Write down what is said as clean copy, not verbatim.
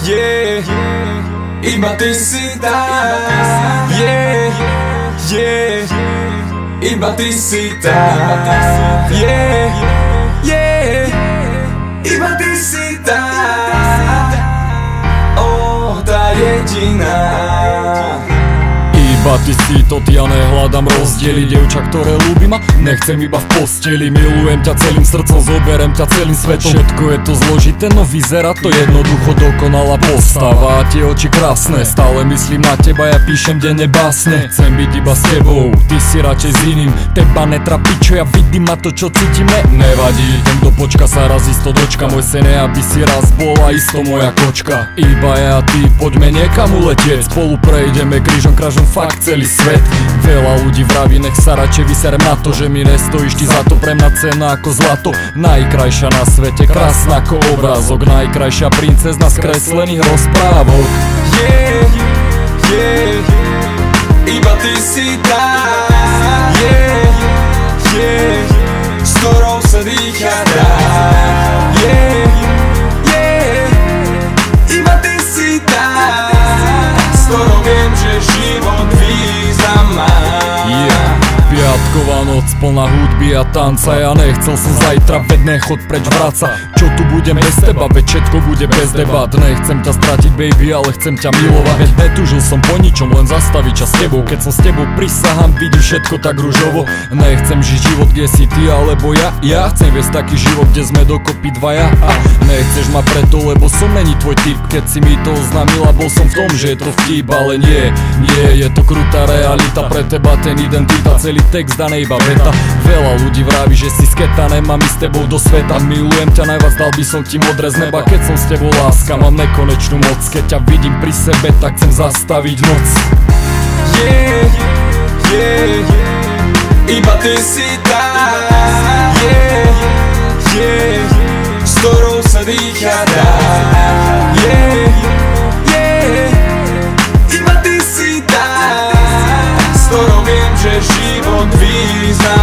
Yeah, iba ty si tá. Yeah, yeah, iba ty si tá. Yeah, yeah, iba ty si tá. Oh, tá jediná. Iba ty si to, ja nehľadám rozdiely. Dievča, ktoré ľúbi ma, nechcem iba v posteli. Milujem ťa celým srdcom, zoberem ťa celým svetom. Všetko je to zložité, no vyzerá to jednoducho, dokonalá postava. Tie oči krásne, stále myslím na teba, ja píšem denne básne. Chcem byť iba s tebou, ty si radšej s iným. Teba netrapí, čo ja vidím a to, čo cítime, nevadí. Ten, kto počka, sa raz isto dočka. Môj sen je, aby si raz bola isto moja kočka. Iba ja a ty, poďme niekam uletieť. Spolu prejdeme krížom krážom fakt celý svet. Veľa ľudí vraví, nech sa radšej vyserem na to, že mi nestojíš ty za to. Pre mňa cena ako zlato, najkrajšia na svete, krásna ako obrázok, najkrajšia princezna z kreslených rozprávok. Yeah, yeah, iba ty si tá. Yeah, yeah, s ktorou sa dýcha dá. Yeah, yeah, iba ty si tá, s ktorou viem, že život význam má. Piatková noc plná hudby a tanca. Ja nechcel som zajtra, veď nechod preč vraca. Čo tu budem bez teba, veď všetko bude bez debat. Nechcem ťa stratiť baby, ale chcem ťa milovať. Veď netúžil som po ničom, len zastaviť čas s tebou. Keď som s tebou prisahám, vidím všetko tak ružovo. Nechcem žiť život, kde si ty alebo ja. Ja chcem viesť taký život, kde sme dokopy dvaja. A nechceš ma preto, lebo som není tvoj typ. Keď si mi to oznámila, bol som v tom, že je to vtip. Ale nie, je to krutá realita. Pre teba ten identita, celý text danej iba veta. Veľa ľudí vraví, že si sketa, nemám ísť s tebou do sveta. Milujem ťa najviac, dal by som ti modré z neba. Keď som s tebou láska, mám nekonečnú moc. Keď ťa vidím pri sebe, tak chcem zastaviť noc. Yeah, yeah, iba ty si tá. Yeah, yeah, s ktorou sa dýcha dá. Yeah, yeah, iba ty si tá, s ktorou viem, že život význam